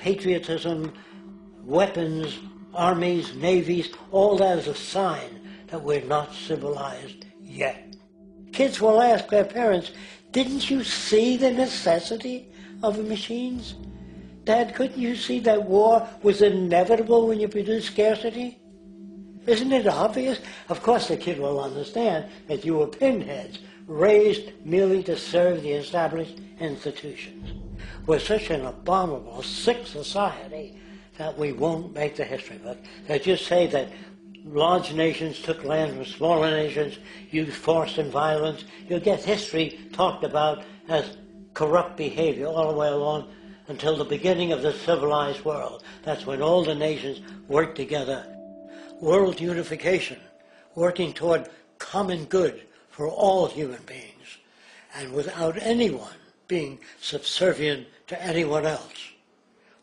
patriotism, weapons, armies, navies, all that is a sign that we're not civilized yet. Kids will ask their parents, didn't you see the necessity of the machines? Dad, couldn't you see that war was inevitable when you produce scarcity? Isn't it obvious? Of course the kid will understand that you were pinheads, raised merely to serve the established institutions. We're such an abominable, sick society that we won't make the history book. They just say that large nations took land from smaller nations, used force and violence. You'll get history talked about as corrupt behavior all the way along until the beginning of the civilized world. That's when all the nations work together. World unification, working toward common good for all human beings, and without anyone being subservient to anyone else,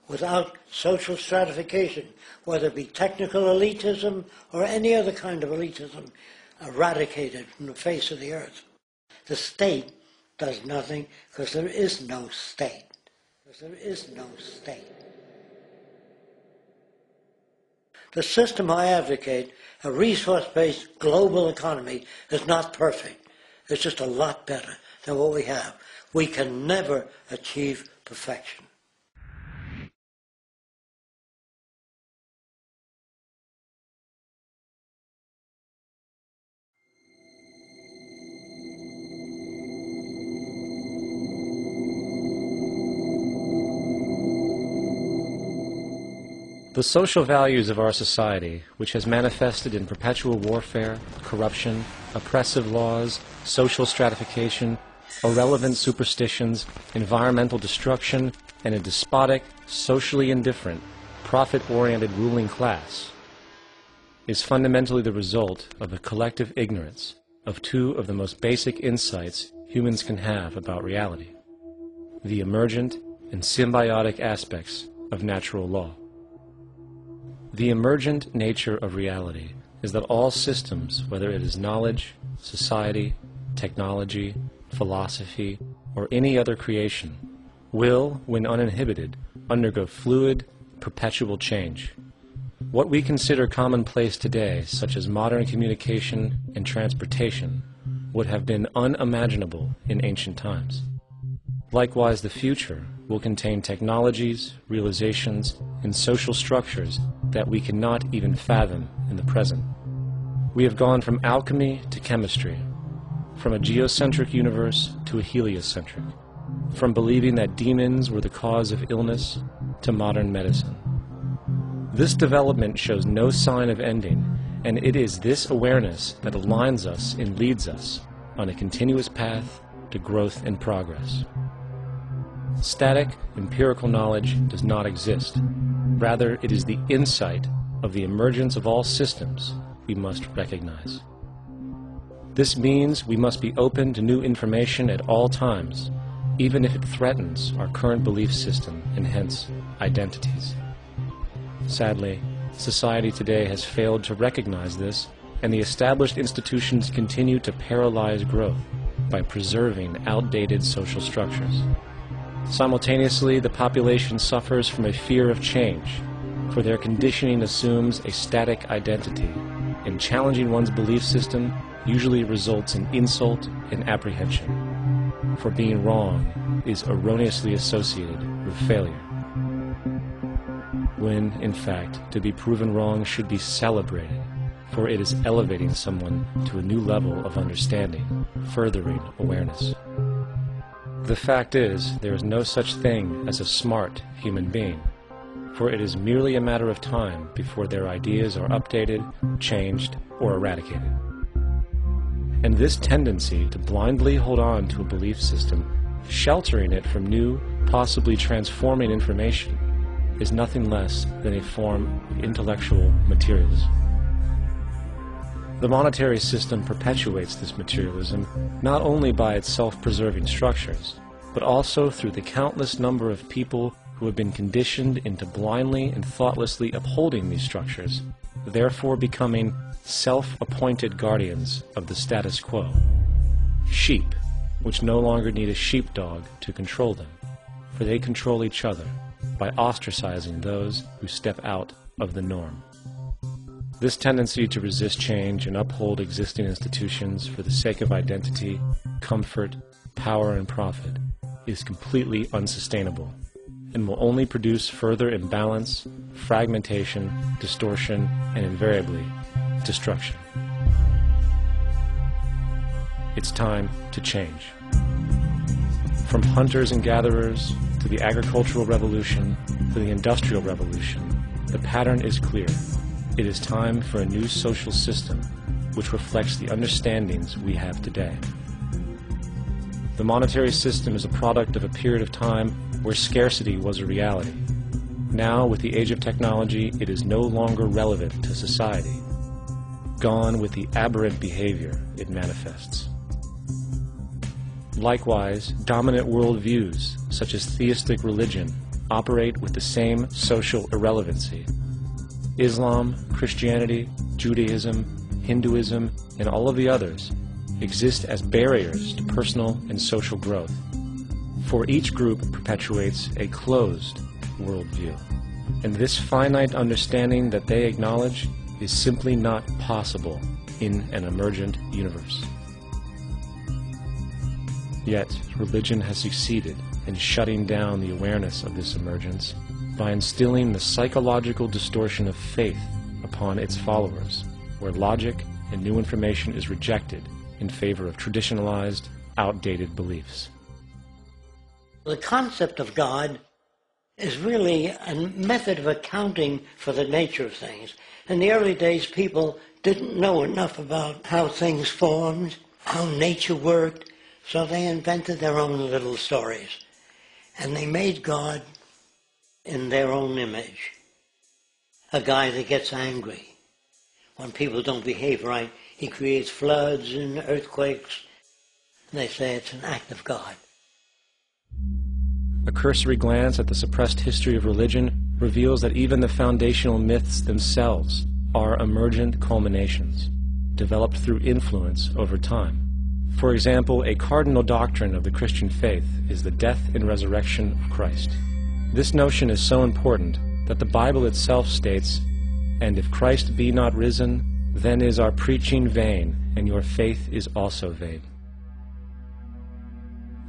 without social stratification, whether it be technical elitism or any other kind of elitism, eradicated from the face of the earth. The state does nothing because there is no state. Because there is no state. The system I advocate, a resource-based global economy, is not perfect. It's just a lot better than what we have. We can never achieve perfection. The social values of our society, which has manifested in perpetual warfare, corruption, oppressive laws, social stratification, irrelevant superstitions, environmental destruction, and a despotic, socially indifferent, profit-oriented ruling class, is fundamentally the result of a collective ignorance of two of the most basic insights humans can have about reality: the emergent and symbiotic aspects of natural law. The emergent nature of reality is that all systems, whether it is knowledge, society, technology, philosophy, or any other creation, will, when uninhibited, undergo fluid, perpetual change. What we consider commonplace today, such as modern communication and transportation, would have been unimaginable in ancient times. Likewise, the future will contain technologies, realizations, and social structures that we cannot even fathom in the present. We have gone from alchemy to chemistry, from a geocentric universe to a heliocentric, from believing that demons were the cause of illness to modern medicine. This development shows no sign of ending, and it is this awareness that aligns us and leads us on a continuous path to growth and progress. Static, empirical knowledge does not exist. Rather, it is the insight of the emergence of all systems we must recognize. This means we must be open to new information at all times, even if it threatens our current belief system and hence identities. Sadly, society today has failed to recognize this, and the established institutions continue to paralyze growth by preserving outdated social structures. Simultaneously, the population suffers from a fear of change, for their conditioning assumes a static identity, and challenging one's belief system usually results in insult and apprehension, for being wrong is erroneously associated with failure, when, in fact, to be proven wrong should be celebrated, for it is elevating someone to a new level of understanding, furthering awareness. The fact is, there is no such thing as a smart human being, for it is merely a matter of time before their ideas are updated, changed, or eradicated. And this tendency to blindly hold on to a belief system, sheltering it from new, possibly transforming information, is nothing less than a form of intellectual materialism. The monetary system perpetuates this materialism not only by its self-preserving structures, but also through the countless number of people who have been conditioned into blindly and thoughtlessly upholding these structures, therefore becoming self-appointed guardians of the status quo. Sheep, which no longer need a sheepdog to control them, for they control each other, by ostracizing those who step out of the norm. This tendency to resist change and uphold existing institutions for the sake of identity, comfort, power, and profit is completely unsustainable and will only produce further imbalance, fragmentation, distortion, and invariably, destruction. It's time to change. From hunters and gatherers to the agricultural revolution to the industrial revolution, the pattern is clear. It is time for a new social system which reflects the understandings we have today. The monetary system is a product of a period of time where scarcity was a reality. Now, with the age of technology, it is no longer relevant to society. Gone with the aberrant behavior it manifests. Likewise, dominant worldviews, such as theistic religion, operate with the same social irrelevancy. Islam, Christianity, Judaism, Hinduism, and all of the others exist as barriers to personal and social growth, for each group perpetuates a closed worldview. And this finite understanding that they acknowledge is simply not possible in an emergent universe. Yet, religion has succeeded in shutting down the awareness of this emergence by instilling the psychological distortion of faith upon its followers, where logic and new information is rejected in favor of traditionalized, outdated beliefs. The concept of God is really a method of accounting for the nature of things. In the early days, people didn't know enough about how things formed, how nature worked, so they invented their own little stories. And they made God in their own image. A guy that gets angry when people don't behave right. He creates floods and earthquakes. And they say it's an act of God. A cursory glance at the suppressed history of religion reveals that even the foundational myths themselves are emergent culminations, developed through influence over time. For example, a cardinal doctrine of the Christian faith is the death and resurrection of Christ. This notion is so important that the Bible itself states, "And if Christ be not risen, then is our preaching vain, and your faith is also vain."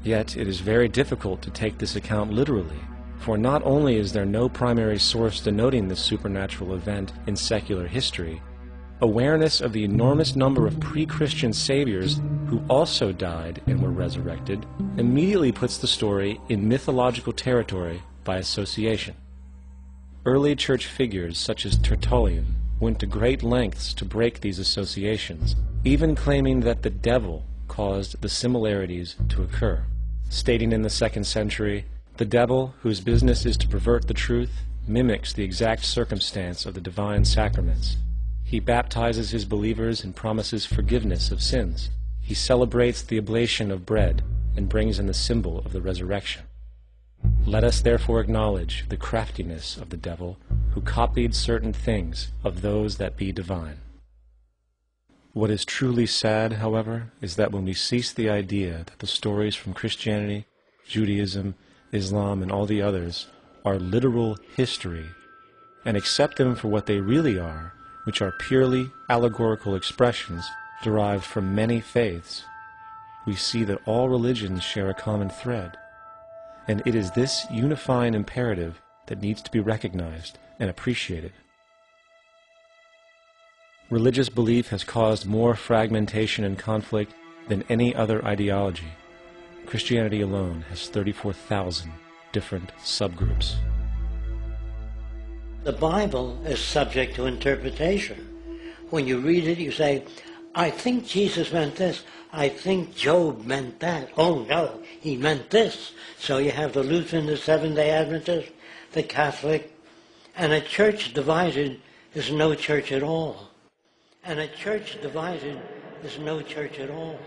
Yet it is very difficult to take this account literally, for not only is there no primary source denoting this supernatural event in secular history, awareness of the enormous number of pre-Christian saviors who also died and were resurrected immediately puts the story in mythological territory by association. Early church figures such as Tertullian went to great lengths to break these associations, even claiming that the devil caused the similarities to occur, stating in the 2nd century, "The devil, whose business is to pervert the truth, mimics the exact circumstance of the divine sacraments. He baptizes his believers and promises forgiveness of sins. He celebrates the oblation of bread and brings in the symbol of the resurrection. Let us therefore acknowledge the craftiness of the devil, who copied certain things of those that be divine." What is truly sad, however, is that when we cease the idea that the stories from Christianity, Judaism, Islam, and all the others are literal history, and accept them for what they really are, which are purely allegorical expressions derived from many faiths, we see that all religions share a common thread. And it is this unifying imperative that needs to be recognized and appreciated. Religious belief has caused more fragmentation and conflict than any other ideology. Christianity alone has 34,000 different subgroups. The Bible is subject to interpretation. When you read it, you say, "I think Jesus meant this. I think Job meant that. Oh no, he meant this." So you have the Lutheran, the Seventh-day Adventist, the Catholic, and a church divided is no church at all. And a church divided is no church at all.